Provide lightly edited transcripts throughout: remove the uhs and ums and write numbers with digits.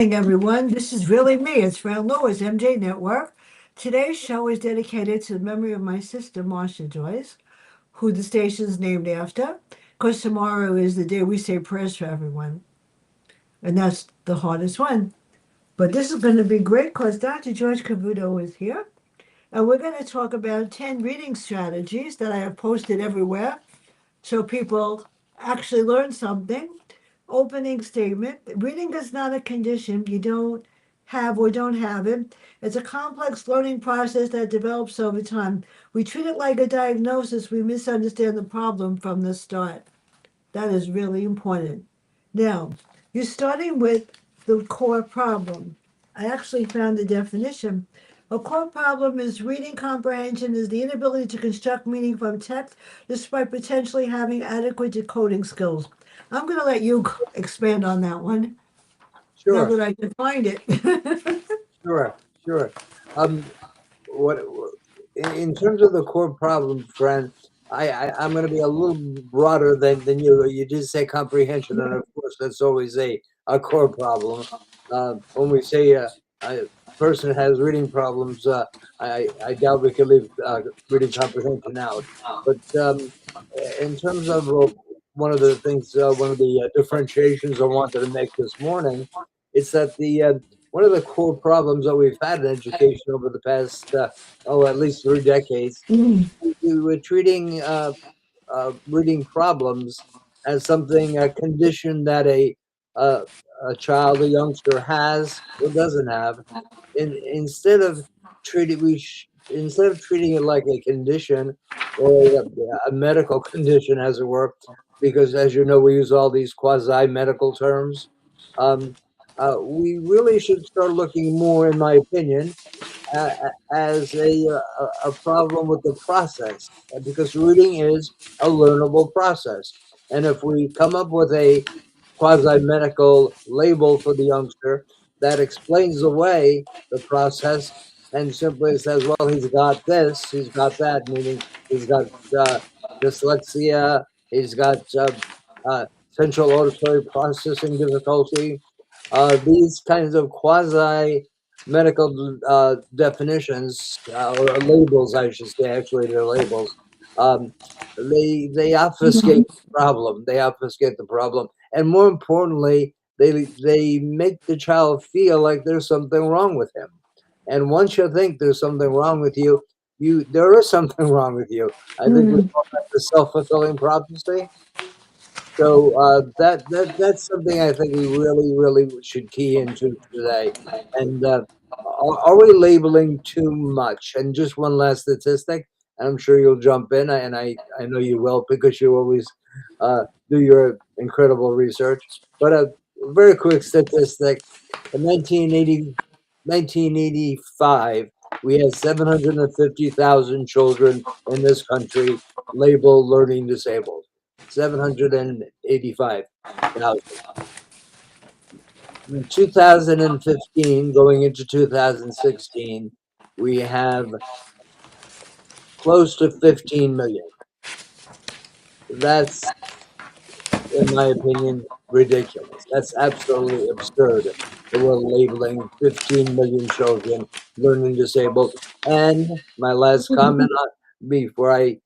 Morning, everyone. This is really me. It's Fran Lewis, MJ Network. Today's show is dedicated to the memory of my sister, Marcia Joyce, who the station is named after. Because tomorrow is the day we say prayers for everyone, and that's the hardest one. But this is going to be great because Dr. George Cavuto is here, and we're going to talk about 10 reading strategies that I have posted everywhere so people actually learn something. Opening statement: reading is not a condition you don't have or don't have it. It's a complex learning process that develops over time. We treat it like a diagnosis, we misunderstand the problem from the start. That is really important. Now, you're starting with the core problem. I actually found the definition. A core problem is reading comprehension is the inability to construct meaning from text despite potentially having adequate decoding skills. I'm going to let you expand on that one now Sure, that I can find it. sure. Um, what in terms of the core problem, friend, I'm going to be a little broader than you. You did say comprehension, and of course, that's always a core problem. When we say a person has reading problems, I doubt we could leave reading comprehension out. But in terms of one of the things, one of the differentiations I wanted to make this morning, it's that the one of the core problems that we've had in education over the past, at least 3 decades, Mm. we were treating reading problems as something, a condition that uh, a child, a youngster has or doesn't have. Instead of instead of treating it like a condition or a medical condition, as it were, because as you know, we use all these quasi medical terms. Um, we really should start looking more, in my opinion, as a problem with the process, because reading is a learnable process. And if we come up with a quasi medical label for the youngster that explains away the process and simply says, well, he's got this, he's got that, meaning he's got uh, dyslexia, he's got central auditory processing difficulty. These kinds of quasi medical definitions or labels, I should say, actually, they're labels. Um, they obfuscate the problem. They obfuscate the problem, and more importantly, they make the child feel like there's something wrong with him. And once you think there's something wrong with you, there is something wrong with you. I think we Mm. call that the self-fulfilling prophecy. So that's something I think we really should key into today. And are we labeling too much? And just one last statistic, and I'm sure you'll jump in, and I know you will because you always do your incredible research. But a very quick statistic: in 1985, we had 750,000 children in this country labeled learning disabled. 785,000. In 2015, going into 2016, we have close to 15 million. That's, in my opinion, ridiculous. That's absolutely absurd that we're labeling 15 million children learning disabled. And my last comment before I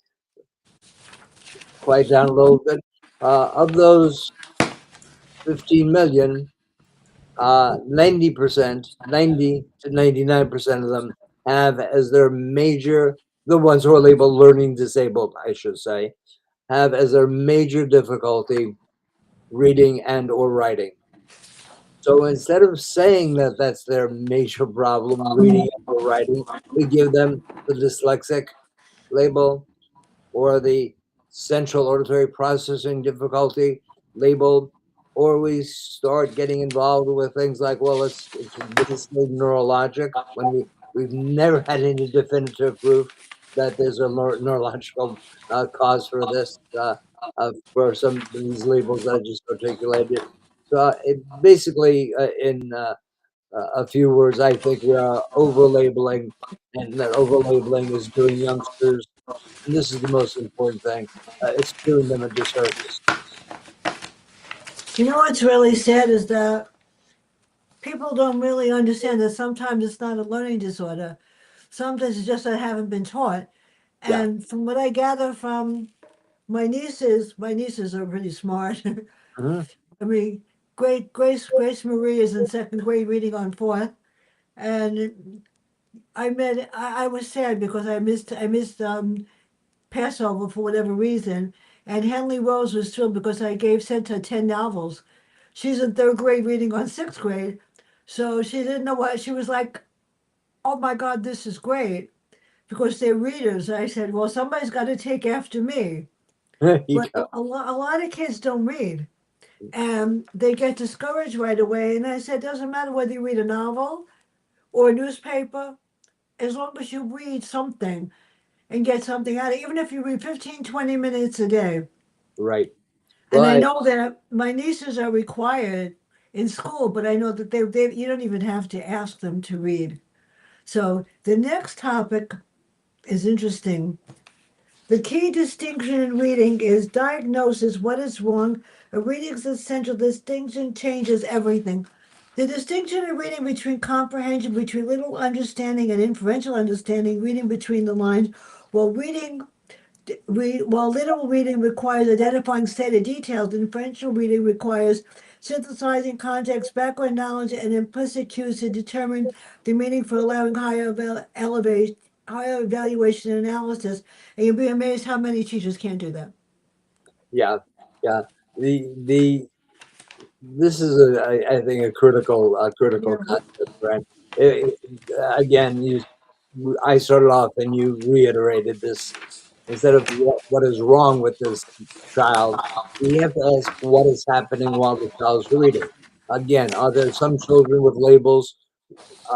quiet down a little bit, of those 15 million, 90%, 90 to 99% of them have as their major, the ones who are labeled learning disabled, I should say, have as their major difficulty reading and or writing. So instead of saying that that's their major problem, reading or writing, we give them the dyslexic label or the central auditory processing difficulty label, or we start getting involved with things like, well, it's basically neurologic when we've never had any definitive proof that there's a neurological cause for this, for some of these labels that I just articulated. So it basically, in a few words, I think we are over labeling, and that over labeling is doing youngsters, and this is the most important thing, it's doing them a disservice. You know what's really sad is that people don't really understand that sometimes it's not a learning disorder. Sometimes it's just that I haven't been taught. Yeah. And from what I gather from my nieces are pretty smart. Mhm. I mean, Grace Marie is in second grade reading on fourth, and I was sad because I missed Passover for whatever reason, and Henley Rose was thrilled because I gave sent her 10 novels. She's in third grade reading on sixth grade, so she didn't know what she was like. Oh my God, this is great because they're readers. I said, well, somebody's got to take after me. There you But go. a lot of kids don't read and they get discouraged right away. And I said, doesn't matter whether you read a novel or a newspaper, as long as you read something and get something out of it, even if you read 15, 20 minutes a day. Right. And Well, I know that my nieces are required in school, but I know that they you don't even have to ask them to read. So the next topic is interesting. The key distinction in reading is diagnosis, what is wrong. A reading's essential distinction changes everything. The distinction in reading between comprehension, between literal understanding and inferential understanding, reading between the lines, while while literal reading requires identifying stated details, inferential reading requires synthesizing context, background knowledge, and implicit cues to determine the meaning for allowing higher evaluation and analysis. And you'll be amazed how many teachers can't do that. yeah, yeah. The this is I think a critical Yeah. concept, right? Again, I started off and you reiterated this. Instead of what is wrong with this child, we have to ask what is happening while the child's reading. Again, are there some children with labels,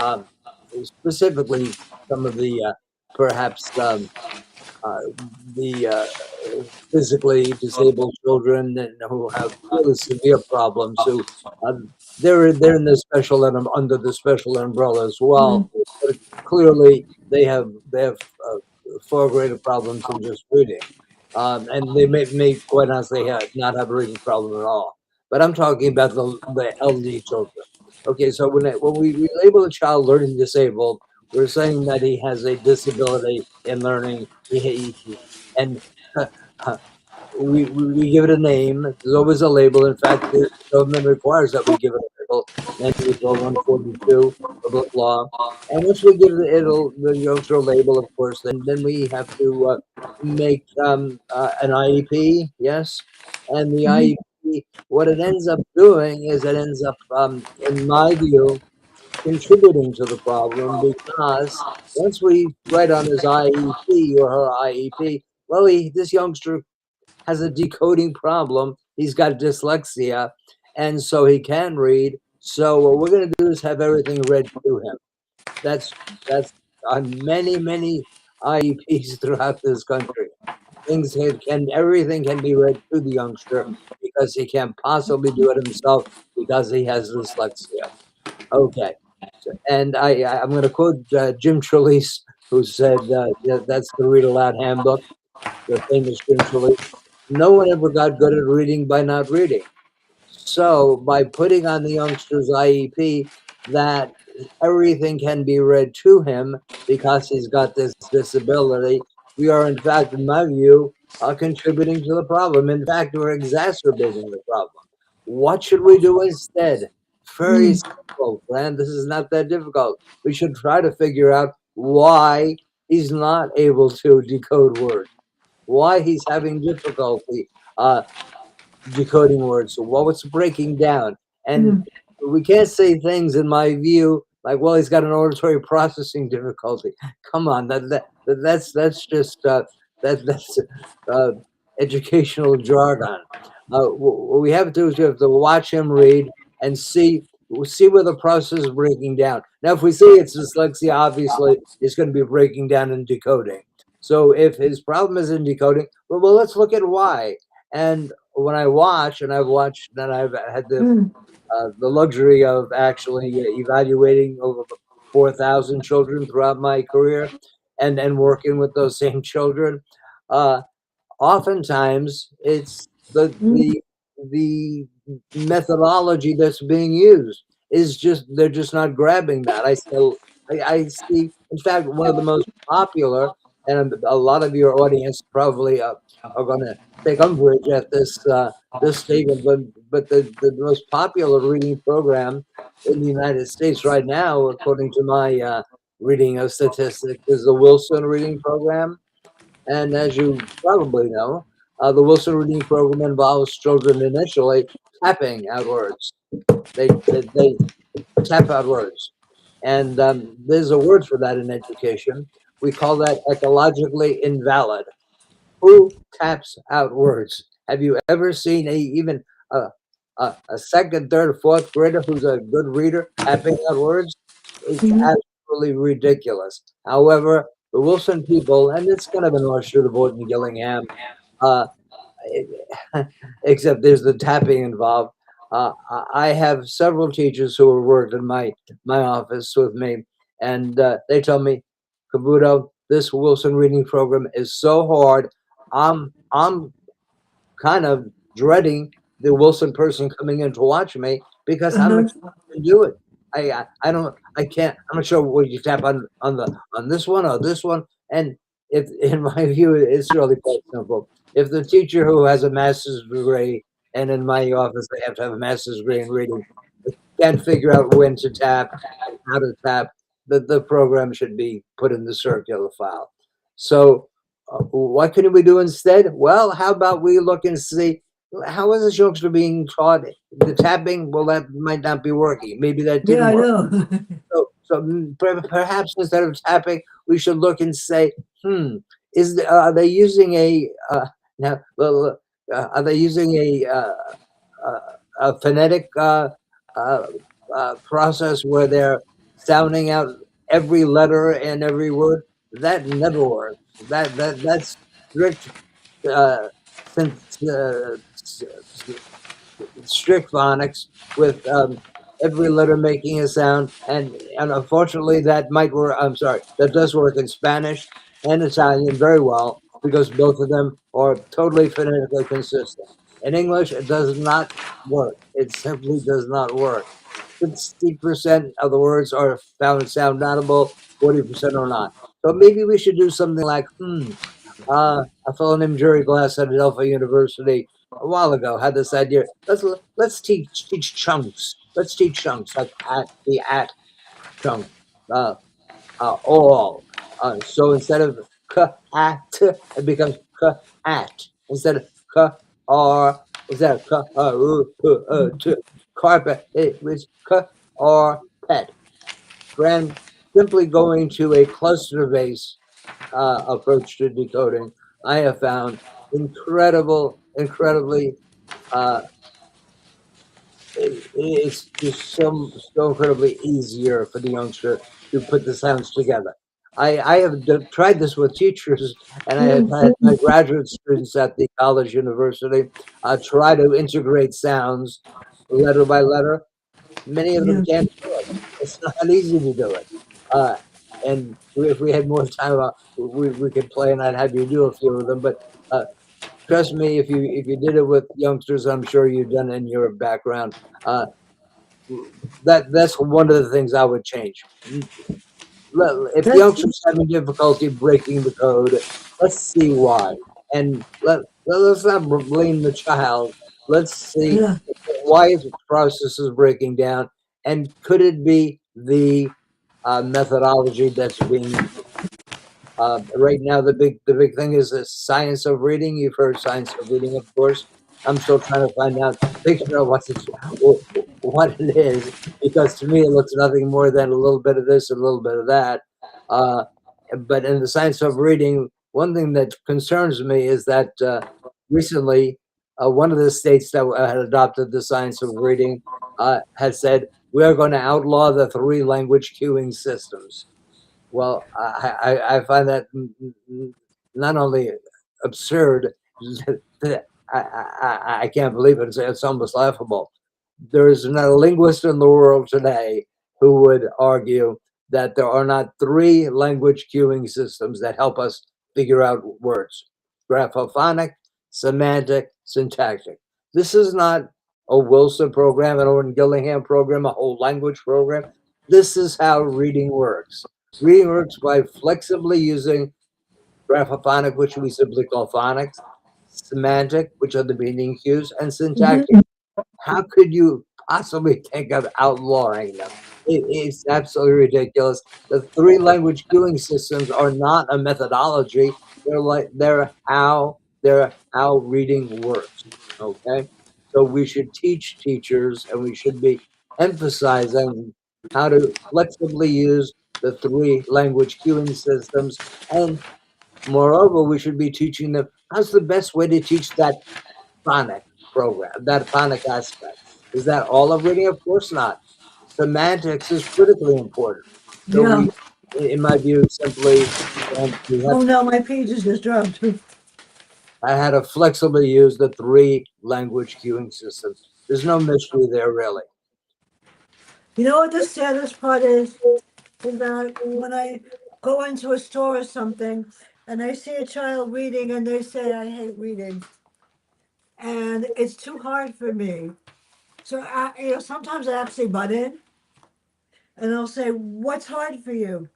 um, specifically some of the perhaps uh, the physically disabled children who have really severe problems, who they're in the under the special umbrella as well. Mm. But clearly, they have far greater problems than just reading, and they may quite honestly not have a reading problem at all. But I'm talking about the elderly children. Okay, so when we label a child learning disabled, we're saying that he has a disability in learning, and we give it a name. There's always a label. In fact, the government requires that we give it a label. 1942, public law. And once we give the youngster a label, of course, then we have to make an IEP. Yes, and the Mhm. IEP, what it ends up doing is it ends up, in my view, contributing to the problem, because once we write on his IEP or her IEP, well, this youngster has a decoding problem. He's got dyslexia, and so he can read. So what we're going to do is have everything read to him. That's that's on many IEPs throughout this country. Everything can be read to the youngster because he can't possibly do it himself because he has dyslexia. Okay, and I'm going to quote Jim Trelease, who said that's the Read Aloud Handbook, the famous Jim Trelease. No one ever got good at reading by not reading. So by putting on the youngster's IEP that everything can be read to him because he's got this disability, we are in fact, in my view, contributing to the problem. In fact, we're exacerbating the problem. What should we do instead? Very Mm. simple, Fran. This is not that difficult. We should try to figure out why he's not able to decode words, why he's having difficulty uh, decoding words. So what was breaking down? And Mm. we can't say things, in my view, like, well, he's got an auditory processing difficulty. Come on, that's just that's uh, educational jargon. What we have to do is we have to watch him read and see where the process is breaking down. Now, if we see it's dyslexia, obviously it's going to be breaking down and decoding. So if his problem is in decoding, well, let's look at why. And when I watch, and I've had Mm. the luxury of actually evaluating over 4,000 children throughout my career, and working with those same children. Uh, Oftentimes, it's Mm. the methodology that's being used. is just they're just not grabbing that. I see. In fact, one of the most popular, and a lot of your audience probably are going to take umbrage at this statement, but the most popular reading program in the United States right now, according to my reading of statistics, is the Wilson Reading Program. And as you probably know, the Wilson Reading Program involves children initially tapping out words. They tap out words. And there's a word for that in education. We call that ecologically invalid. Who taps out words? Have you ever seen even a, a second, third, fourth grader who's a good reader tapping out words? It's Mhm. absolutely ridiculous. However, the Wilson people, and it's kind of an offshoot of Orton Gillingham, uh, except there's the tapping involved. I have several teachers who have worked in my office with me, and they tell me, Cavuto, this Wilson reading program is so hard. I'm kind of dreading the Wilson person coming in to watch me because I'm Uh-huh. expected to do it. I don't I can't I'm not sure what you tap on this one or this one. And if in my view it's really quite simple. If the teacher who has a master's degree, and in my office they have to have a master's degree in reading, can't figure out when to tap and how to tap, the program should be put in the circular file. So, what can we do instead? Well, how about we look and see how is this youngster being taught the tapping? Well, that might not be working. Maybe that Yeah, didn't I work. know. So perhaps instead of tapping, we should look and say, are they using a now? Well, are they using uh, a phonetic uh, process where they're sounding out every letter and every word? That never works. That's strict uh, since strict phonics with every letter making a sound, and unfortunately that might work. I'm sorry, that does work in Spanish and Italian very well because both of them are totally phonetically consistent. In English, it does not work. It simply does not work. 60% of the words are found sound audible, 40% are not. So maybe we should do something like, a fellow named Jerry Glass at Adelphi University a while ago had this idea. Let's teach chunks. Let's teach chunks like chunk, uh, all. So instead of k at, it becomes k at. Instead of k r, instead of k t, carpet, it was k r pet. Fran, simply going to a cluster based approach to decoding, I have found incredibly, uh, it's just so incredibly easier for the youngster to put the sounds together. I have tried this with teachers, and I have had my graduate students at the college university try to integrate sounds letter by letter. Many of them Yeah. can't do it. It's not easy to do it. Uh, and if we had more time, we could play, and I'd have you do a few of them. But uh, trust me, if you did it with youngsters, I'm sure you've done it in your background. Uh, that's one of the things I would change. If That's youngsters having difficulty breaking the code, let's see why, and let's not blame the child. Let's see yeah. why the process is breaking down, and could it be the methodology that's being right now? The big thing is the science of reading. You've heard science of reading, of course. I'm still trying to figure out what it is, because to me it looks nothing more than a little bit of this, and a little bit of that. Uh, but in the science of reading, one thing that concerns me is that recently, one of the states that had adopted the science of reading has said we are going to outlaw the three language queuing systems. Well, I find that not only absurd, I can't believe it. It's almost laughable. There is not a linguist in the world today who would argue that there are not three language queuing systems that help us figure out words: graphophonic, semantic, syntactic. This is not a Wilson program, an Owen Gillingham program, a whole language program. This is how reading works. Reading works by flexibly using graphophonic, which we simply call phonics, semantic, which are the meaning cues, and Hmm. syntactic. How could you possibly think of outlawing them? It's absolutely ridiculous. The three language cueing systems are not a methodology. They're how reading works. Okay, so we should teach teachers, and we should be emphasizing how to flexibly use the three language cueing systems, and moreover, we should be teaching them how's the best way to teach that phonic program, that phonic aspect. Is that all of reading? Of course not. Semantics is critically important. So Yeah. in my view, simply we have Oh no, my pages just dropped. I had to flexibly use the three language queuing systems. There's no mystery there, really. You know what the saddest part is? Is that when I go into a store or something and I see a child reading and they say, I hate reading, and it's too hard for me. So, sometimes I actually butt in and I'll say, what's hard for you?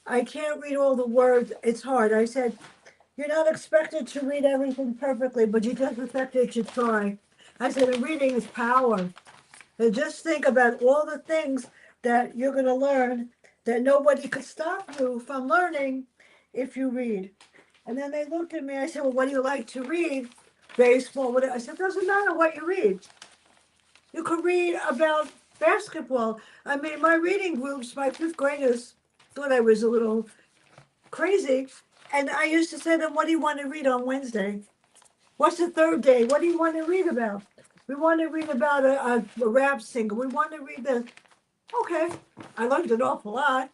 I can't read all the words. It's hard. I said, you're not expected to read everything perfectly, but you're just expected to try. I said, reading is power. And just think about all the things that you're going to learn that nobody could stop you from learning if you read. And then they looked at me. I said, well, what do you like to read? Baseball. What? I said, doesn't matter what you read. You could read about basketball. I mean, my reading groups, my fifth graders thought I was a little crazy. And I used to say to them, what do you want to read on Wednesday? What's the third day? What do you want to read about? We want to read about a rap singer. We want to read the. Okay, I learned an awful lot,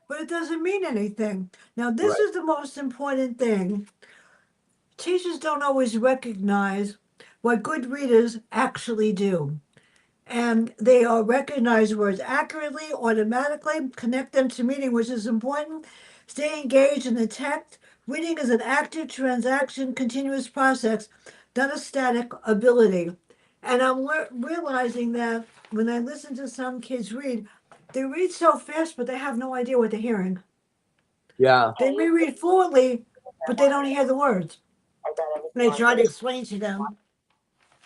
but it doesn't mean anything. Now, this Right. is the most important thing. Teachers don't always recognize what good readers actually do. And they recognize words accurately, automatically, connect them to meaning, which is important. Stay engaged in the text. Reading is an active transaction, continuous process, not a static ability. And I'm realizing that when I listen to some kids read, they read so fast, but they have no idea what they're hearing. Yeah. They may read fluently, but they don't hear the words. And I try to explain to them,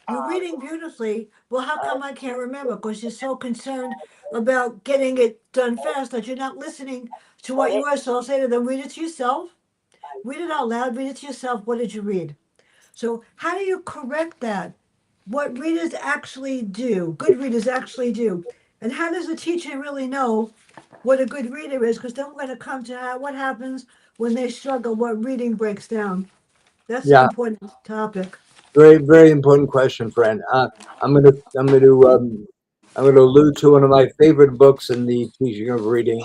you're reading beautifully. Well, how come I can't remember? Because you're so concerned about getting it done fast that you're not listening to what you are. So I'll say to them, read it to yourself, read it out loud, read it to yourself. What did you read? So, how do you correct that? What readers actually do, good readers actually do. And how does a teacher really know what a good reader is? Because then we're going to come to what happens when they struggle, what reading breaks down. That's an Yeah. important topic. Very, very important question, friend. I'm gonna, I'm gonna, I'm gonna allude to one of my favorite books in the teaching of reading.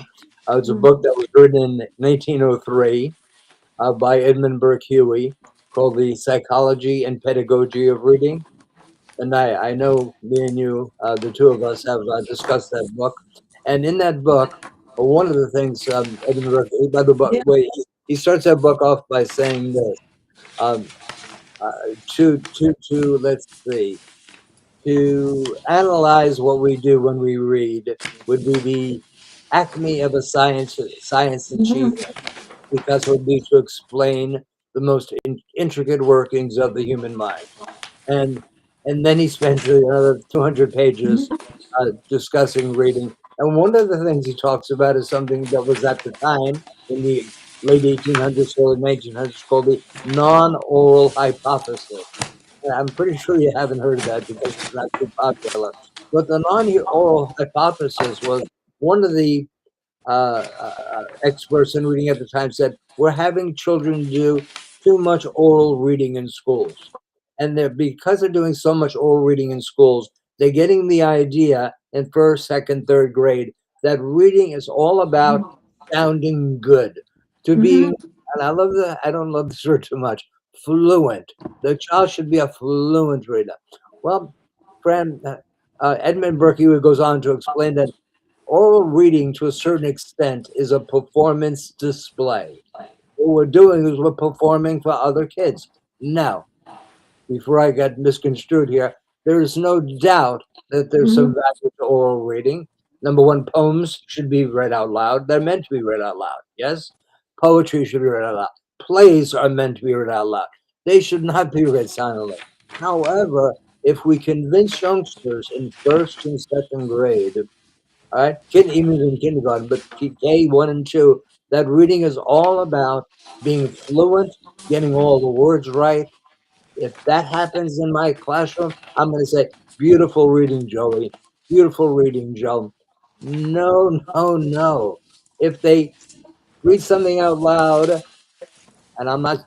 It's a Mm. book that was written in 1903 by Edmund Burke Huey, called "The Psychology and Pedagogy of Reading." And I know me and you, the two of us, have discussed that book. And in that book, one of the things Edmund Burke, by the Yeah. way, he starts that book off by saying this. Um, uh, to let's see, to analyze what we do when we read would be the acme of a science Mhm. achievement, because it would be to explain the most intricate workings of the human mind. And and then he spends another 200 pages discussing reading. And one of the things he talks about is something that was at the time in the late 1800s, early 1900s, called the non-oral hypothesis. I'm pretty sure you haven't heard of that because it's not too popular. But the non-oral hypothesis was one of the experts in reading at the time said, we're having children do too much oral reading in schools. And they're, because they're doing so much oral reading in schools, they're getting the idea in first, second, third grade that reading is all about sounding good, to being, Mhm. and I don't love this word too much, fluent. The child should be a fluent reader. Well, Fran, Edmund Burke goes on to explain that oral reading, to a certain extent, is a performance display. What we're doing is we're performing for other kids. Now, before I get misconstrued here, There is no doubt that there's some Mhm. value to oral reading. Number one, poems should be read out loud. They're meant to be read out loud. Yes, poetry should be read out loud. Plays are meant to be read out loud. They should not be read silently. However, if we convince youngsters in first and second grade, all right, even in kindergarten, but K 1 and 2, that reading is all about being fluent, getting all the words right. If that happens in my classroom, I'm going to say, beautiful reading, Joey. Beautiful reading, Joe. No, no, no. If they read something out loud, and I'm not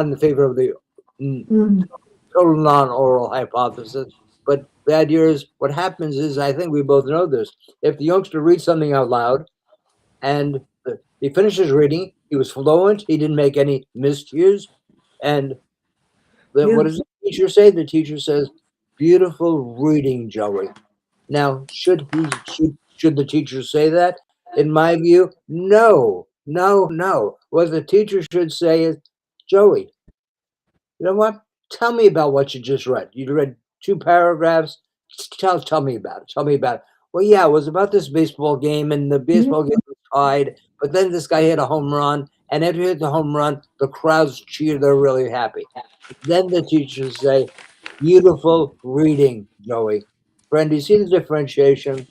in favor of the mm, Mhm. total non-oral hypothesis, but the idea is what happens is, I think we both know this. If the youngster reads something out loud and he finishes reading, he was fluent, he didn't make any miscues, and what Yeah. does the teacher say? The teacher says, "Beautiful reading, Joey." Now, should the teacher say that? In my view, no, no, no. What the teacher should say is, "Joey, you know what? Tell me about what you just read. You read two paragraphs. Tell me about it. Tell me about it." Well, yeah, it was about this baseball game, and the Mhm. baseball game was tied. But then this guy hit a home run, and after he hit the home run, the crowds cheered. They're really happy. Then the teachers say, "Beautiful reading, Joey." Friend, do you see the differentiation?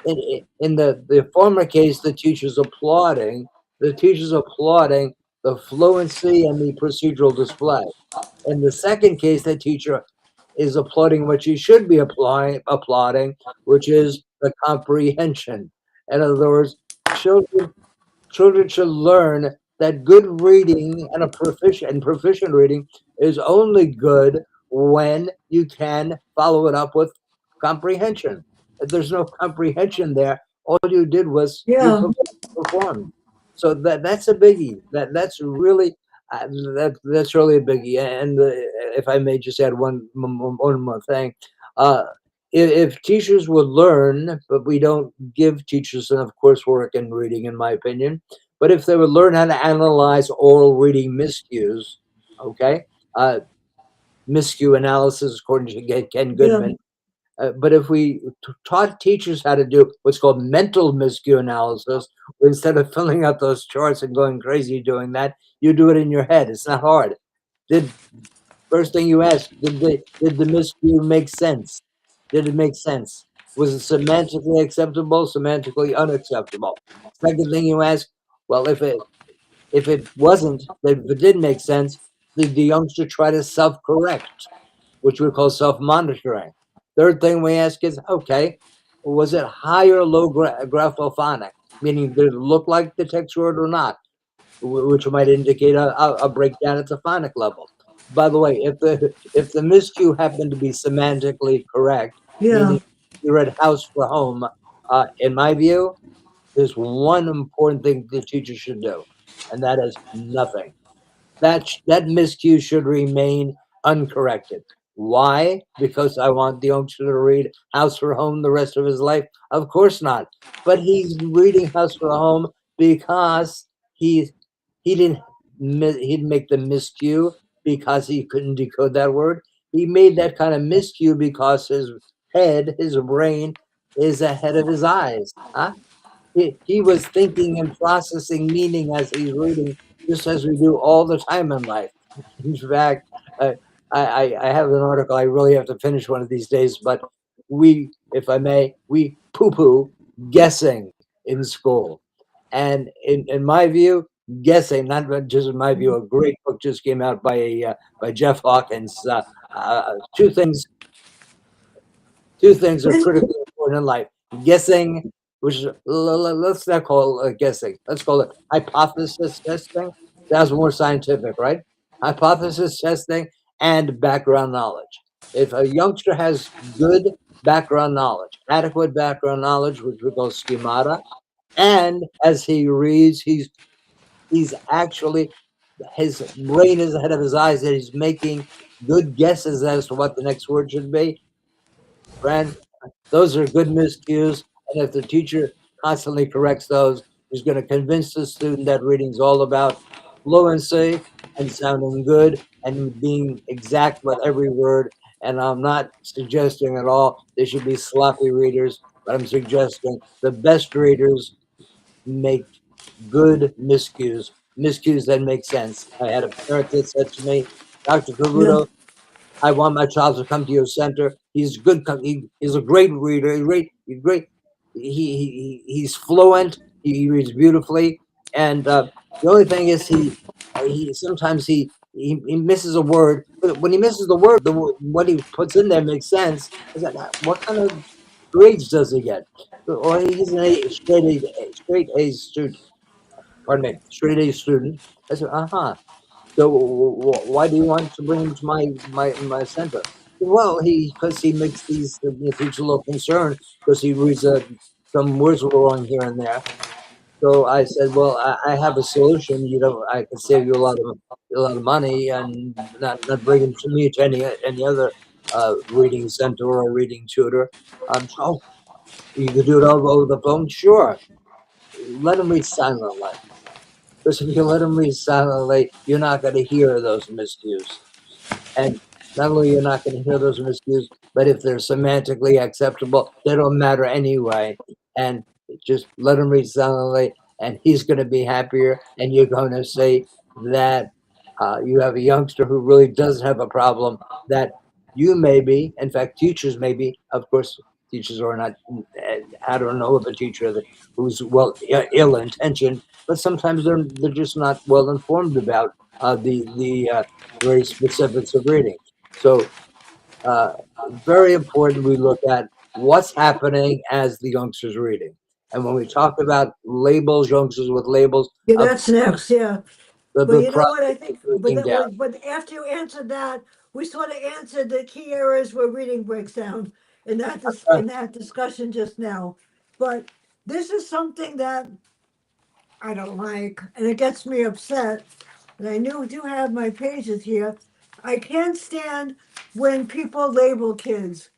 In the former case, the teacher's applauding the fluency and the procedural display. In the second case, the teacher is applauding what she should be applauding, which is the comprehension. In other words, children children should learn that good reading and proficient reading is only good when you can follow it up with comprehension. If there's no comprehension there, all you did was Yeah. performed. So that's a biggie. Uh, that's really a biggie. And if I may just add one more thing, uh, if teachers would learn, but we don't give teachers enough coursework in reading, in my opinion. But if they would learn how to analyze oral reading miscues, okay, uh, miscue analysis according to Ken Yeah. Goodman. But if we taught teachers how to do what's called mental miscue analysis, instead of filling out those charts and going crazy doing that, you do it in your head. It's not hard. Did First thing you ask, did the miscue make sense? Did it make sense? Was it semantically acceptable, semantically unacceptable? Second thing you ask, well, if it wasn't, if it did make sense, did the youngster try to self-correct, which we call self-monitoring? Third thing we ask is, okay, was it high or low graphophonic? Meaning, did it look like the text word or not? Which might indicate a breakdown at the phonic level. By the way, if the miscue happened to be semantically correct, Yeah. meaning you read house for home, in my view, there's one important thing the teacher should do, and that is nothing. That miscue should remain uncorrected. Why? Because I want the youngster to read House for Home the rest of his life? Of course not. But he's reading House for Home because he he didn't make the miscue because he couldn't decode that word. He made that kind of miscue because his brain, is ahead of his eyes. Huh? He was thinking and processing meaning as he's reading, just as we do all the time in life. In fact, I have an article I really have to finish one of these days, but if I may, we poo-poo guessing in school. And in my view, guessing, not just in my view, a great book just came out by Jeff Hawkins. Two things Two things are critically important in life: guessing, which let's not call it guessing. Let's call it hypothesis testing. That's more scientific, right? Hypothesis testing and background knowledge. If a youngster has good background knowledge, adequate background knowledge, which we call schemata, and as he reads, he's actually, his brain is ahead of his eyes, that he's making good guesses as to what the next word should be. Friend, those are good miscues, and if the teacher constantly corrects those, he's going to convince the student that reading's all about fluency and sounding good and being exact with every word And I'm not suggesting at all they should be sloppy readers, but I'm suggesting the best readers make good miscues, miscues that make sense. I had a parent that said to me, Dr. Yeah. Cavuto, I want my child to come to your center. He's good. He's a great reader. He's great. He's great. He's fluent. He reads beautifully. And the only thing is, he sometimes he misses a word. But when he misses the word, what he puts in there makes sense. I said, what kind of grades does he get? Well, he's an straight A student. Pardon me, straight A student. I said, so why do you want to bring him to my center? Well, because he makes these. He's a little concerned because he reads some words wrong here and there. So I said, well, I have a solution. I can save you a lot of money and not bring him to me to any other reading center or reading tutor. So you could do it over the phone. Sure, let him read silently. Because if you let him read silently, you're not going to hear those miscues. And not only you're not going to hear those miscues, but if they're semantically acceptable, they don't matter anyway. And just let him read silently, and he's going to be happier. And you're going to say that you have a youngster who really does have a problem that you maybe, in fact, teachers maybe, of course, teachers are not. I don't know of a teacher who's ill intentioned, but sometimes they're just not well informed about the very specifics of reading. So, uh, very important we look at what's happening as the youngster's reading. And when we talk about labels, youngsters with labels, Yeah, of that's next. Yeah. But the you know what I process of think? breaking down. But after you answered that, we sort of answered the key areas where reading breaks down in that discussion just now. But this is something that I don't like, and it gets me upset. And I do have my pages here. I can't stand when people label kids,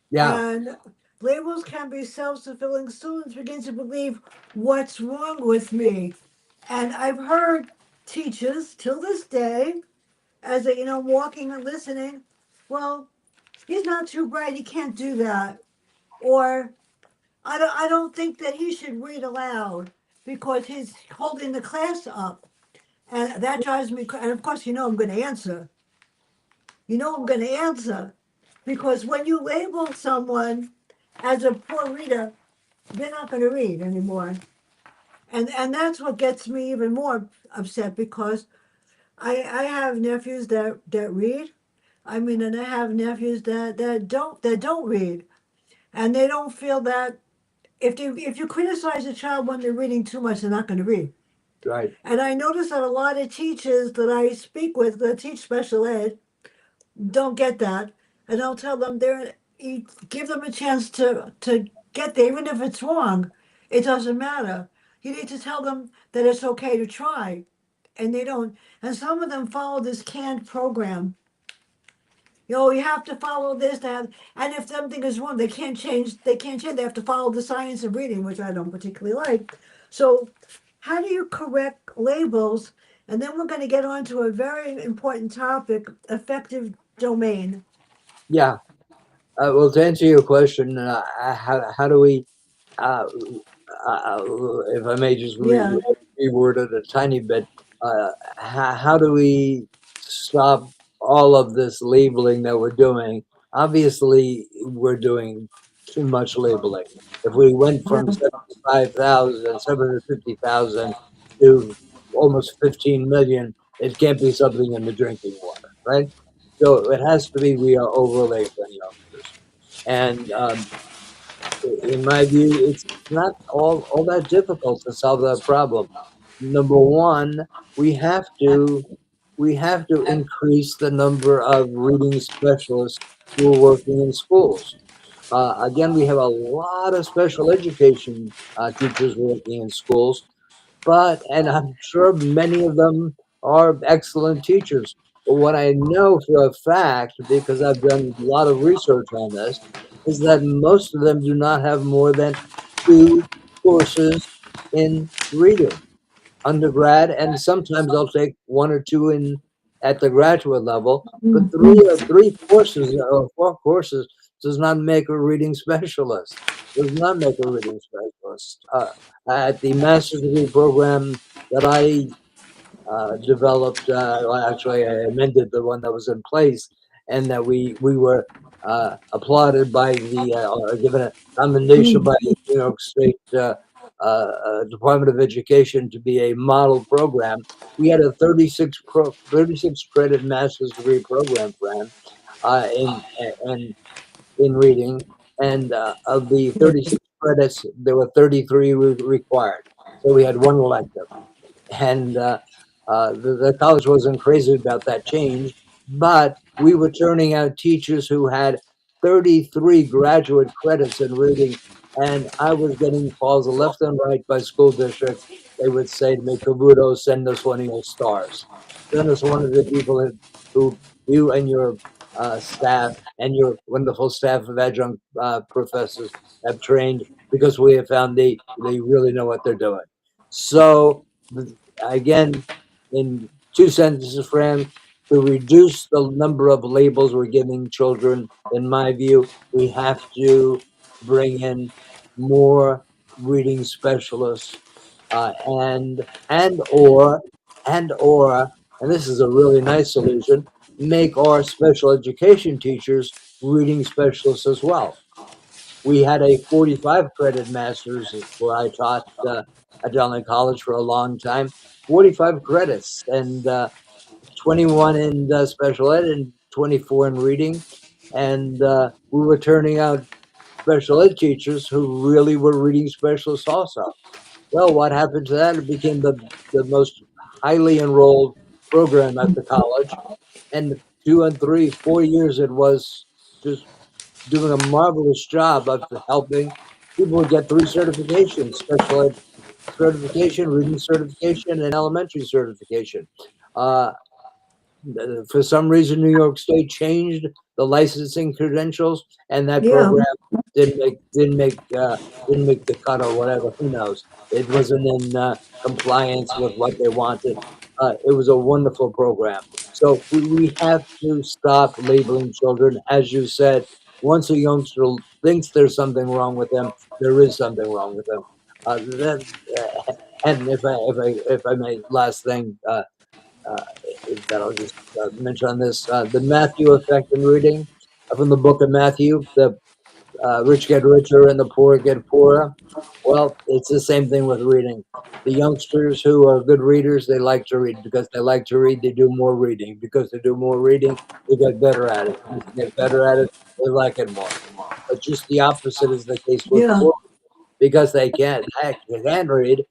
Yeah, and labels can be self-fulfilling. Students begin to believe what's wrong with me, and I've heard teachers till this day, as they, walking and listening, well, he's not too bright, he can't do that. Or I don't think that he should read aloud because he's holding the class up. And that drives me and of course I'm gonna answer. I'm gonna answer. Because when you label someone as a poor reader, they're not gonna read anymore. And that's what gets me even more upset because I have nephews that read. I mean, and I have nephews that don't read, and they don't feel that if you criticize a child when they're reading too much, they're not going to read. right. And I notice that a lot of teachers that I speak with that teach special ed don't get that, and I'll tell them you give them a chance to get there, even if it's wrong. It doesn't matter. You need to tell them that it's okay to try, and they don't. And some of them follow this canned program. You have to follow this to have, and if something is wrong, they can't change. They can't change. They have to follow the science of reading, which I don't particularly like. So, how do you correct labels? And then we're going to get on to a very important topic: effective domain. Yeah. Well, to answer your question, how do we uh, if I may just Yeah, reword it a tiny bit, how do we stop all of this labeling that we're doing? Obviously, we're doing too much labeling. If we went from yeah, 75,000, 750,000 to almost 15 million, it can't be something in the drinking water, right? So it has to be we are over labeling youngsters. And in my view, it's not all that difficult to solve that problem. Number one, we have to we have to increase the number of reading specialists who are working in schools. Again, we have a lot of special education teachers working in schools, and I'm sure many of them are excellent teachers. But what I know for a fact, because I've done a lot of research on this, is that most of them do not have more than two courses in reading undergrad, and sometimes they'll take one or two in at the graduate level, but Mhm. three courses or four courses does not make a reading specialist. Does not make a reading specialist. At the master's degree program that I developed. Well, actually, I amended the one that was in place, and that we were applauded by or given a commendation by the New York State Department of Education to be a model program. We had a 36 credit master's degree program, Fran, in in reading, and of the 36 credits, there were 33 required. So we had one elective, and the college wasn't crazy about that change, but we were turning out teachers who had 33 graduate credits in reading, and I was getting calls left and right by school districts. They would say to me, Cavuto, send us one of your stars. Send us one of the people who you and your staff and your wonderful staff of adjunct professors have trained, because we have found they really know what they're doing. So again, in two sentences, Fran, to reduce the number of labels we're giving children, in my view, we have to bring in more reading specialists, and and or and this is a really nice solution, make our special education teachers reading specialists as well. We had a 45 credit master's where I taught at Donnelly College for a long time, 45 credits, and 21 in special ed and 24 in reading. And we were turning out special ed teachers who really were reading specialists also. Well, what happened to that? It became the most highly enrolled program at the college. And 2 and 3, 4 years, it was just doing a marvelous job of helping people get 3 certifications: special ed certification, reading certification, and elementary certification. Uh, for some reason, New York State changed the licensing credentials, and that Yeah. program didn't make the cut or whatever. Who knows? It wasn't in compliance with what they wanted. It was a wonderful program. So we have to stop labeling children, as you said. Once a youngster thinks there's something wrong with them, there is something wrong with them. That, and if I may, last thing. Uh, that I'll just mention on this. The Matthew effect in reading, from the book of Matthew, the rich get richer and the poor get poorer. Well, it's the same thing with reading. The youngsters who are good readers, they like to read. Because they like to read, they do more reading. Because they do more reading, they get better at it. Because they get better at it, they like it more. But just the opposite is the case with Yeah. poor, because they can't read,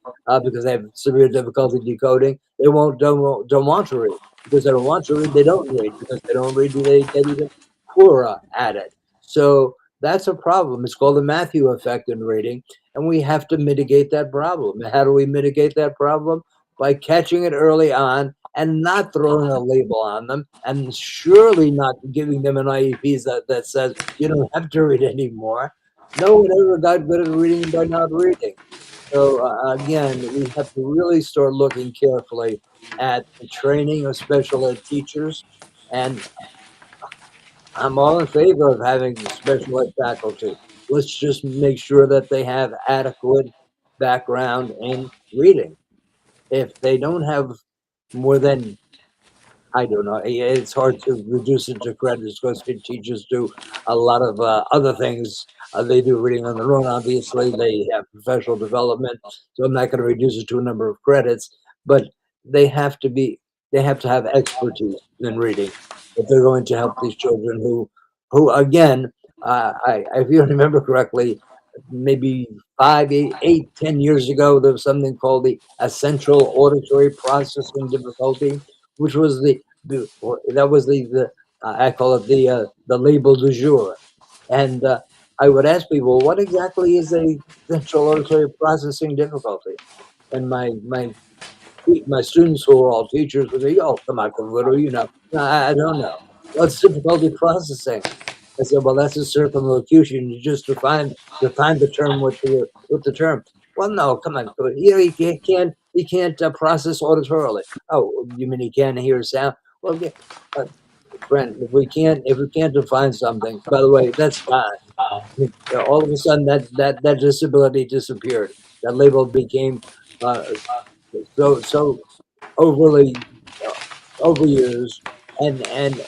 because they have severe difficulty decoding. They don't want to read. Because they don't want to read, they don't read. Because they don't read, they get even poorer at it. So that's a problem. It's called the Matthew effect in reading, and we have to mitigate that problem. And how do we mitigate that problem? By catching it early on and not throwing a label on them, and surely not giving them an IEP that says you don't have to read anymore. No one ever got good at reading by not reading. So again, we have to really start looking carefully at the training of special ed teachers, and I'm all in favor of having special ed faculty. Let's just make sure that they have adequate background in reading. If they don't have more than, I don't know. It's hard to reduce it to credits, because teachers do a lot of other things. They do reading on their own. Obviously, they have professional development, so I'm not going to reduce it to a number of credits. But they have to be, they have to have expertise in reading if they're going to help these children who again, if you remember correctly, maybe 5, 8, 10 years ago, there was something called the essential auditory processing difficulty, which was that was the I call it the label du jour. And I would ask people, what exactly is a central auditory processing difficulty? And my students, who are all teachers, would say, "Oh, come on, Cavuto, you know." "No, I don't know. What's difficulty processing?" I said, "Well, that's a circumlocution. You just define the term with the term." "Well, no, come on, you know, he can't process auditorily." "Oh, you mean he can't hear sound?" Well, yeah, uh, friend, if we can't define something, by the way, that's fine. You know, all of a sudden, that disability disappeared. That label became uh, so overly overused and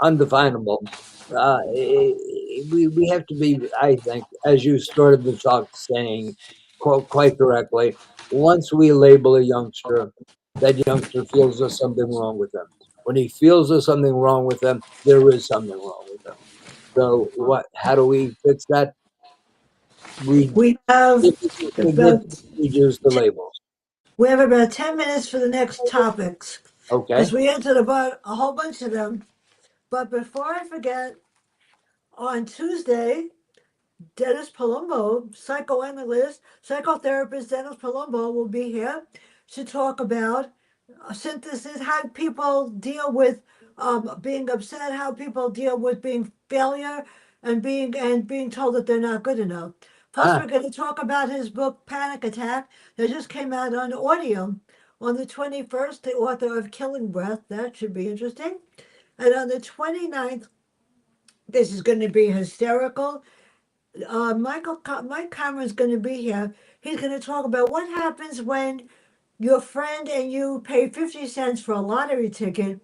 undefinable. We have to be, I think, as you started the talk saying, quite correctly, once we label a youngster, that youngster feels there's something wrong with them. When he feels there's something wrong with them, there is something wrong with them. So what? How do we fix that? We We have about significantly reduce the labels. we have about 10 minutes for the next topics because Okay. we entered about a whole bunch of them. But before I forget, on Tuesday, Dennis Palumbo, psychoanalyst, psychotherapist Dennis Palumbo, will be here to talk about synthesis, how people deal with being upset, how people deal with being failure, and being told that they're not good enough. Plus, Ah, we're going to talk about his book Panic Attack that just came out on audio on the 21st. The author of Killing Breath. That should be interesting. And on the 29th, this is going to be hysterical. Mike Cameron's going to be here. He's going to talk about what happens when your friend and you pay 50 cents for a lottery ticket.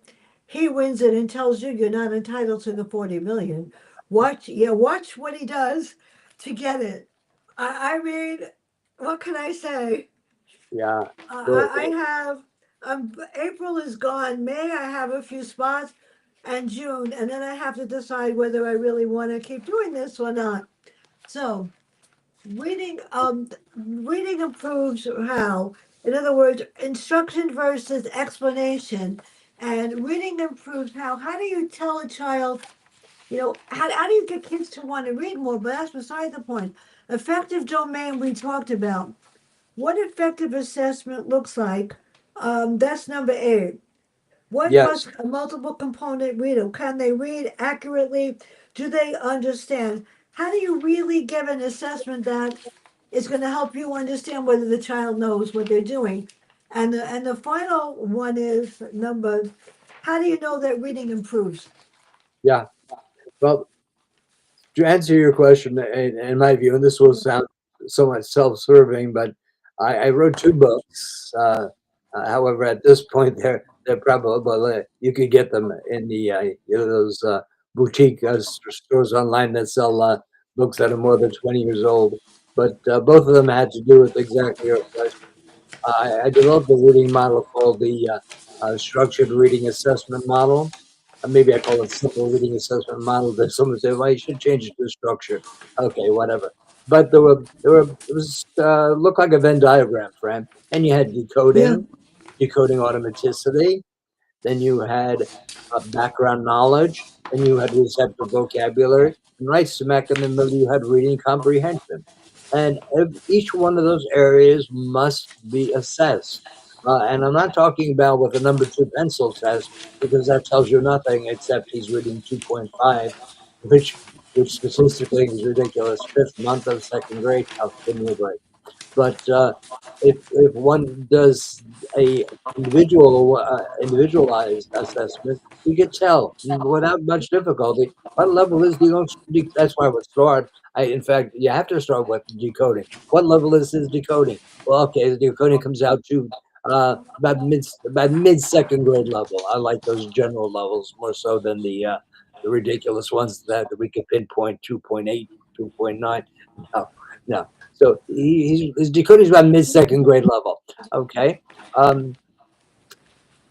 He wins it and tells you you're not entitled to the 40 million. Watch what he does to get it. I mean, what can I say? yeah. I have April is gone. May I have a few spots, and June, and then I have to decide whether I really want to keep doing this or not. So reading improves how, in other words, instruction versus explanation, and reading improves how do you tell a child, how do you get kids to want to read more? But that's beside the point. Effective domain we talked about. What effective assessment looks like, that's number 8. What Yes. must a multiple component reader? Can they read accurately? Do they understand? How do you really give an assessment that is going to help you understand whether the child knows what they're doing? And the final one is number. How do you know that reading improves? Yeah. Well, to answer your question, in my view, and this will sound somewhat self-serving, but I wrote 2 books. However, at this point, they're probably you could get them in the those boutique stores online that sell books that are more than 20 years old. But both of them had to do with exactly your question. I developed a reading model called the structured reading assessment model. Maybe I call it simple reading assessment model. That someone say, "Well, you should change it to structure." Okay, whatever. But it was looked like a Venn diagram, Fran. And you had Yeah, decoding automaticity, then you had background knowledge, then you had receptive vocabulary, and right smack in the middle, you had reading comprehension. And each one of those areas must be assessed. And I'm not talking about with a number 2 pencil test, because that tells you nothing except he's reading 2.5, which statistically is ridiculous. Fifth month of second grade, oh, give me a break. But if one does a individualized assessment, you can tell without much difficulty what level is the youngster. That's why I would start. In fact, you have to start with decoding. What level is his decoding? Well, okay, the decoding comes out to about mid second grade level. I like those general levels more so than the ridiculous ones that we could pinpoint 2.8, 2.9. No, no. So his decoding is about mid second grade level. Okay. Um,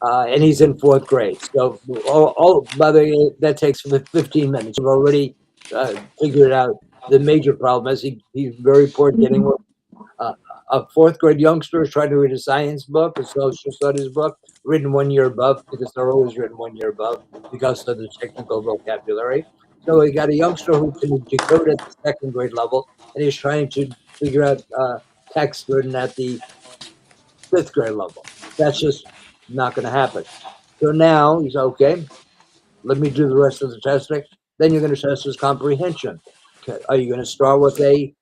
and he's in 4th grade. So, by the way, that takes 15 minutes. You've already figured out the major problem is he's very poor at getting uh, a 4th grade youngster is trying to read a science book, a social studies book, written 1 year above, because they're always written 1 year above because of the technical vocabulary. So we got a youngster who can decode at the second grade level, and he's trying to figure out text written at the 5th grade level. That's just not going to happen. So now he's okay. Let me do the rest of the testing. Then you're going to test his comprehension. Okay. Are you going to start with a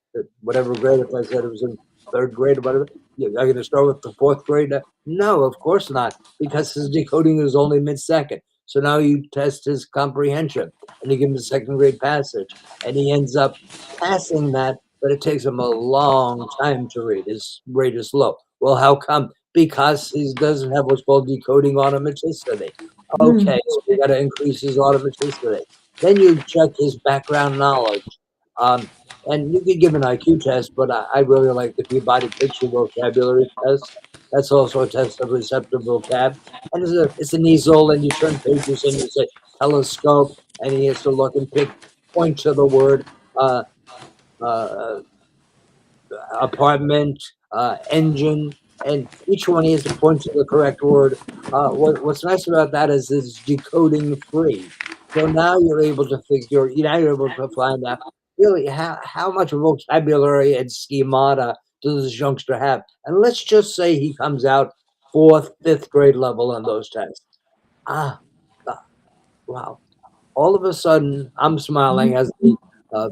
whatever grade? If I said it was in third grade or whatever. You're going to start with the fourth grade? No, of course not, because his decoding is only mid-second. So now you test his comprehension, and you give him a second grade passage, and he ends up passing that, but it takes him a long time to read. His rate is low. Well, how come? Because he doesn't have what's called decoding automaticity. Mm. Okay, so we got to increase his automaticity. Then you check his background knowledge. Um, and you could give an IQ test, but I really like the Peabody Picture Vocabulary Test. That's also a test of receptive vocab. And it's an easel, and you turn pages and you say telescope, and he has to look and point to the word uh, uh, apartment, engine, and each one he has to point to the correct word. What's nice about that is it's decoding free. So now you're able to figure, now you're able to find out really how much vocabulary and schemata does this youngster have. And let's just say he comes out fourth, fifth grade level on those tests. Ah, uh, wow. All of a sudden, I'm smiling as the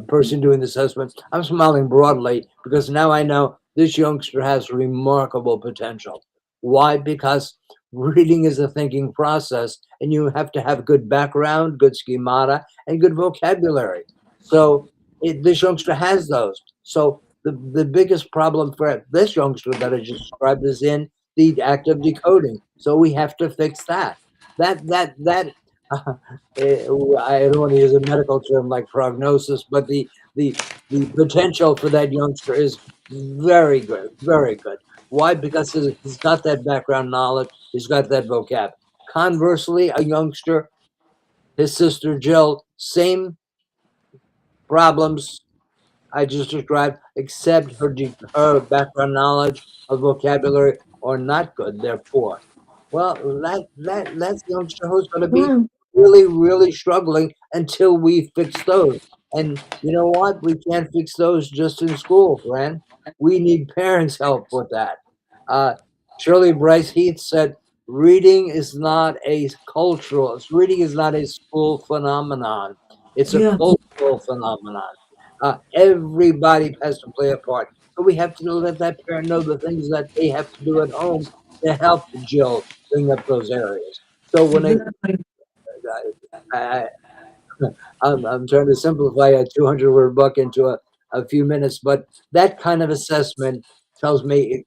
person doing the assessment. I'm smiling broadly because now I know this youngster has remarkable potential. Why? Because reading is a thinking process, and you have to have good background, good schemata, and good vocabulary. So this youngster has those. So the biggest problem for this youngster that I just described is in the act of decoding. So we have to fix that. That eh, I don't want to use a medical term like prognosis, but the the potential for that youngster is very good, very good. Why? Because he's got that background knowledge, he's got that vocab. Conversely, a youngster, his sister Jill, same problems I just described, except her background knowledge, her vocabulary are not good. They're poor. Well, that's the youngster who's going to be Mm. really, really struggling until we fix those. And you know what? We can't fix those just in school, Fran. We need parents' help with that. Uh, Shirley Bryce Heath said, "Reading is not a reading is not a school phenomenon. It's a Yeah. cultural phenomenon." Everybody has to play a part. So we have to let that parent know the things that they have to do at home to help Jill bring up those areas. So when Exactly. I, I'm trying to simplify a 200 word book into a few minutes, but that kind of assessment tells me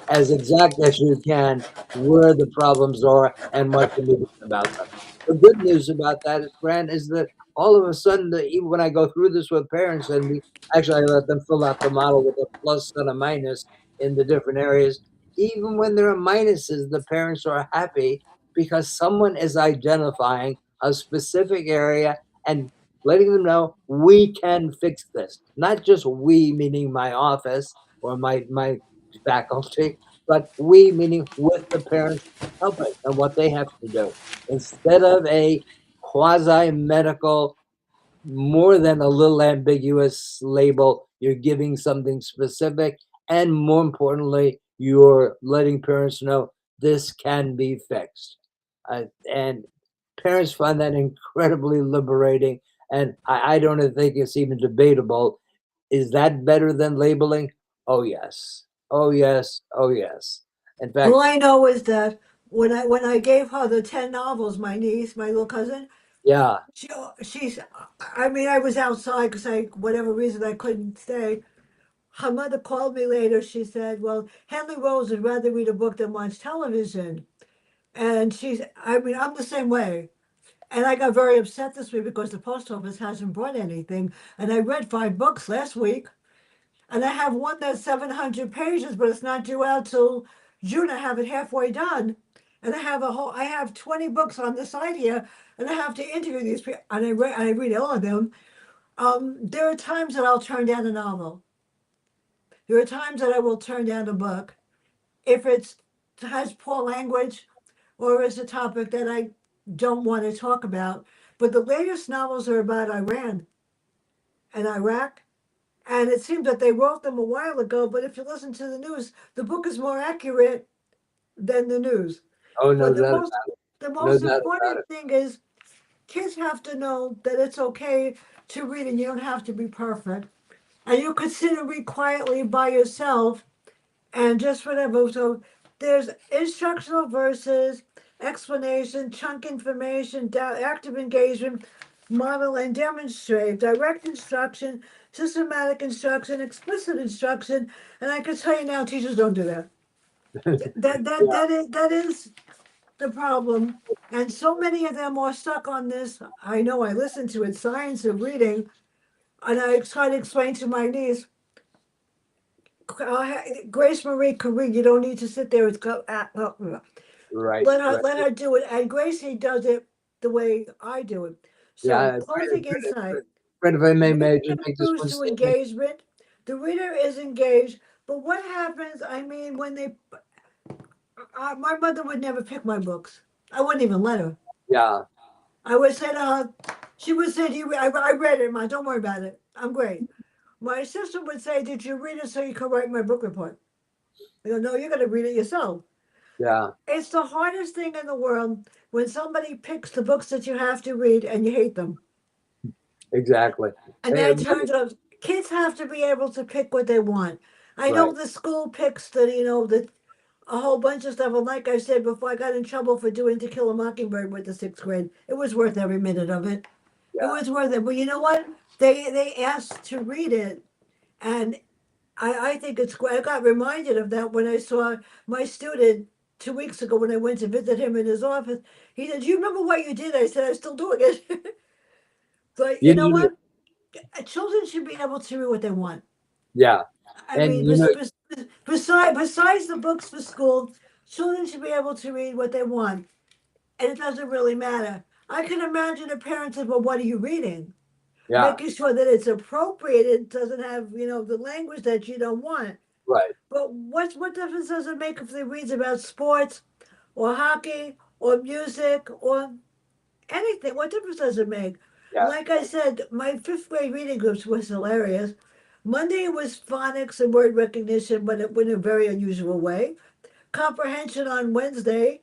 as exact as you can where the problems are and what can be done about them. The good news about that, Fran, is that all of a sudden, even when I go through this with parents, and we actually I let them fill out the model with a plus and a minus in the different areas, even when there are minuses, the parents are happy because someone is identifying a specific area and letting them know we can fix this. Not just we, meaning my office or my faculty, but we, meaning with the parents, helping and what they have to do. Instead of a quasi medical, more than a little ambiguous label, you're giving something specific. And more importantly, you're letting parents know this can be fixed. And parents find that incredibly liberating. And I don't think it's even debatable. Is that better than labeling? Oh, yes. Oh, yes. Oh, yes. In All fact, I know is that when I gave her the 10 novels, my niece, my little cousin, yeah. she she's. I mean, I was outside because whatever reason I couldn't stay. Her mother called me later. She said, "Well, Henry Rose would rather read a book than watch television." And I mean, I'm the same way. And I got very upset this week because the post office hasn't brought anything. And I read 5 books last week. And I have one that's 700 pages, but it's not due out till June. I have it halfway done. And I have 20 books on the side here, and I have to interview these people. And I read all of them. There are times that I'll turn down a novel. There are times that I will turn down a book if it has poor language or is a topic that I don't want to talk about. But the latest novels are about Iran and Iraq. And it seems that they wrote them a while ago, but if you listen to the news, the book is more accurate than the news. Oh, no But the doubt, most the no most doubt about important it. thing is kids have to know that it's okay to read and you don't have to be perfect. and you could sit and read quietly by yourself and just whatever. So there's instructional verses, explanation, chunk information, active engagement, model and demonstrate, direct instruction, systematic instruction, explicit instruction, and I can tell you now, teachers don't do that. Yeah, That is the problem, and so many of them are stuck on this. I know I listened to it, science of reading, and I try to explain to my niece Grace Marie could read. You don't need to sit there and go. right, right. Let her do it, and Gracie does it the way I do it. So Yeah, closing insight: Fred, if I may reading just make this improves one to statement. engagement. The reader is engaged, but what happens? I mean, when they, my mother would never pick my books. I wouldn't even let her. Yeah, I would say to her, she would say, I read it, Ma. Don't worry about it. I'm great." My sister would say, "Did you read it so you could write my book report?" I go, "No, you're going to read it yourself." yeah, It's the hardest thing in the world when somebody picks the books that you have to read and you hate them. exactly. And that turns out kids have to be able to pick what they want. I know Right. the school picks the a whole bunch of stuff. And like I said before, I got in trouble for doing To Kill a Mockingbird with the sixth grade. It was worth every minute of it. It Yeah. was worth it. But you know what? They asked to read it, and I think it's great. I got reminded of that when I saw my student 2 weeks ago when I went to visit him in his office. He said, "Do you remember what you did?" I said, "I'm still doing it." But you You know know, what? Children should be able to read what they want. yeah. I And mean, besides the books for school, children should be able to read what they want, and it doesn't really matter. I can imagine a parent says, "Well, what are you reading?" yeah, Making sure that it's appropriate. It doesn't have, the language that you don't want. right. But what difference does it make if they reads about sports or hockey or music or anything? What difference does it make? Yeah, Like I said, my fifth grade reading groups was hilarious. Monday was phonics and word recognition, but in a very unusual way. Comprehension on Wednesday,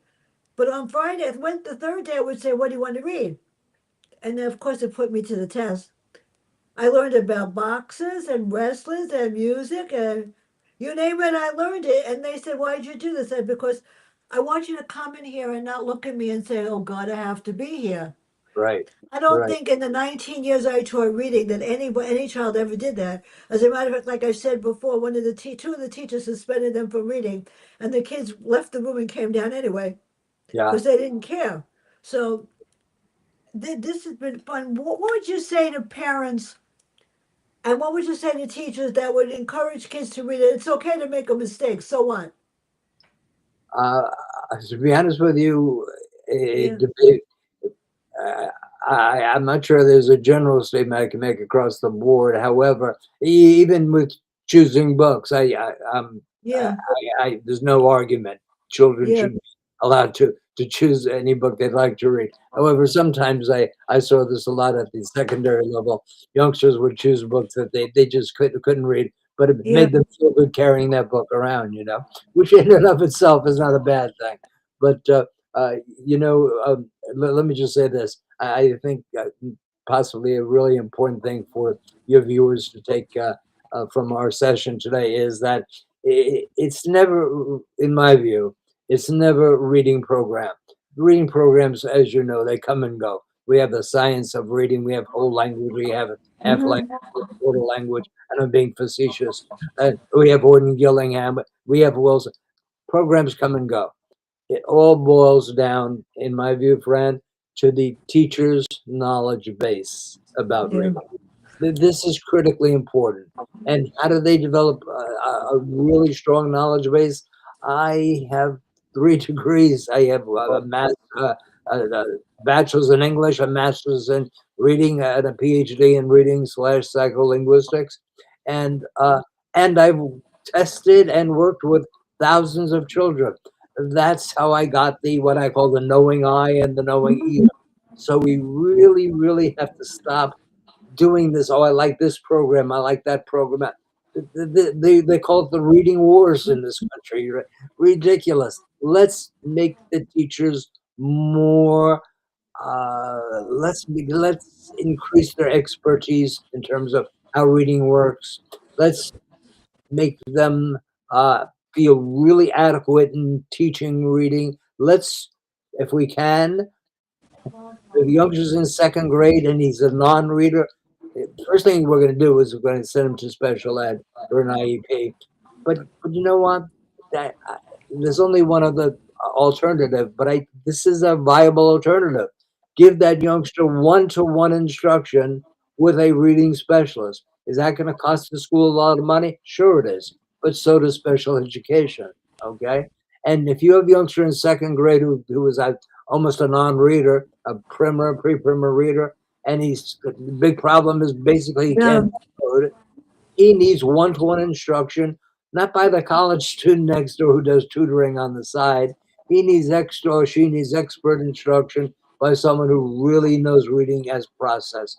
but on Friday, went the third day, I would say, "What do you want to read?" And then, of course, it put me to the test. I learned about boxes and wrestlers and music and you name it, I learned it. And they said, "Why did you do this?" I said, "Because I want you to come in here and not look at me and say, 'Oh God, I have to be here.'" right, I don't right. think in the 19 years I taught reading that any child ever did that. As a matter of fact, like I said before, two of the teachers suspended them from reading, and the kids left the room and came down anyway Yeah. because they didn't care. So this has been fun. What would you say to parents? And what would you say to teachers that would encourage kids to read it? It's okay to make a mistake. So what? Uh, to be honest with you, Yeah. it, Uh, I'm not sure there's a general statement I can make across the board. However, even with choosing books, Yeah. there's no argument. Children Yeah. should be allowed to choose any book they'd like to read. However, sometimes I saw this a lot at the secondary level. Youngsters would choose books that they just couldn't read, but it Yeah. made them feel good carrying that book around, which in and of itself is not a bad thing. But uh, you know, let me just say this. I think possibly a really important thing for your viewers to take from our session today is that it's never, in my view, it's never a reading program. Reading programs, as you know, they come and go. We have the science of reading. We have whole language. We have half language, Hmm. quarter language. And I'm being facetious. We have Gordon Gillingham. We have Wilson. Programs come and go. It all boils down, in my view, Fran, to the teacher's knowledge base about Yeah. reading. This is critically important. And how do they develop a really strong knowledge base? I have 3 degrees. I have a bachelor's in English, a master's in reading, and a PhD in reading slash psycholinguistics. And I've tested and worked with thousands of children. That's how I got the what I call the knowing eye and the knowing ear. So we really, really have to stop doing this. Oh, I like this program. I like that program. They call it the reading wars in this country. Ridiculous. Let's make the teachers more. Let's increase their expertise in terms of how reading works. Let's make them feel really adequate in teaching reading. Let's, if we can, if the youngster's in second grade and he's a non-reader, first thing we're going to do is we're going to send him to special ed or an IEP. But you know what? That there's only one other alternative, but I this is a viable alternative. Give that youngster one-to-one instruction with a reading specialist. Is that going to cost the school a lot of money? Sure it is, but so does special education. Okay, and if you have a youngster in second grade who is almost a non-reader, a primer, pre-primer reader, and he's the big problem is basically he Yeah. can't code. He needs one-to-one instruction, not by the college student next door who does tutoring on the side. He needs extra, or she needs expert instruction by someone who really knows reading as process.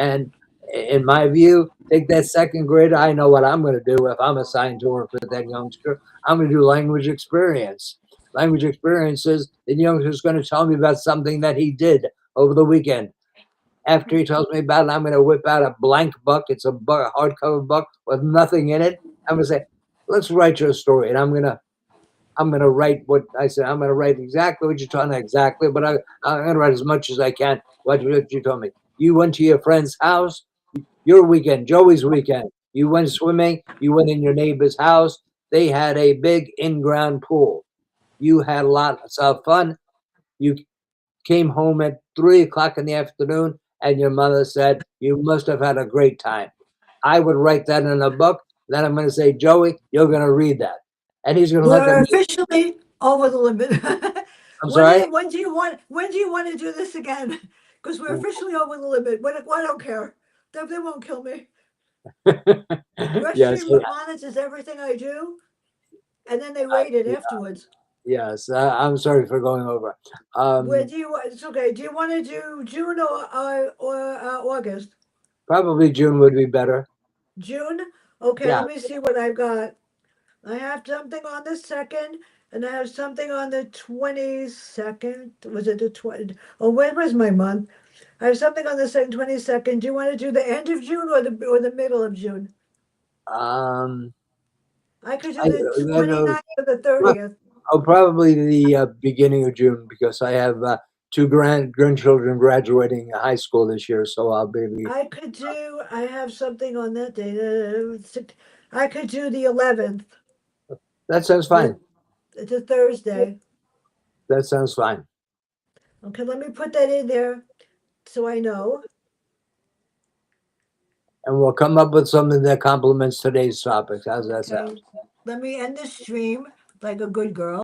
And in my view, take that second grader. I know what I'm going to do if I'm assigned to work with that youngster. I'm going to do language experience. Language experiences, the youngster's going to tell me about something that he did over the weekend. After he tells me about it, I'm going to whip out a blank book. It's a book, a hardcover book with nothing in it. I'm going to say, "Let's write your story," and I'm gonna write what I said. I'm gonna write exactly what you told me exactly, but I'm gonna write as much as I can. What you told me. You went to your friend's house. Your weekend, Joey's weekend. You went swimming. You went in your neighbor's house. They had a big in-ground pool. You had lots of fun. You came home at 3 o'clock in the afternoon, and your mother said, "You must have had a great time." I would write that in a book. Then I'm going to say, "Joey, you're going to read that." And he's going to look at We're me. officially over the limit. I'm sorry. When do you want to do this again? Because we're officially over the limit. I don't care. They won't kill me. Yes, Restream monitors everything I do, and then they I, rate it afterwards. yes. I'm sorry for going over. Where Um, do you? It's okay. Do you want to do June or August? Probably June would be better. June. Okay. Yeah. Let me see what I've got. I have something on the second, and I have something on the 22nd. Was it the 20? Oh, when was my month? I have something on the second, 22nd. Do you want to do the end of June or the middle of June? Um, I could do I, the I know, 29th or the 30th. probably the beginning of June because I have two grandchildren graduating high school this year, so I'll be. I have something on that day. I could do the 11th. That sounds fine. The, it's a Thursday. That sounds fine. Okay, let me put that in there so I know. And we'll come up with something that complements today's topics. How's that sound? Okay, let me end the stream like a good girl.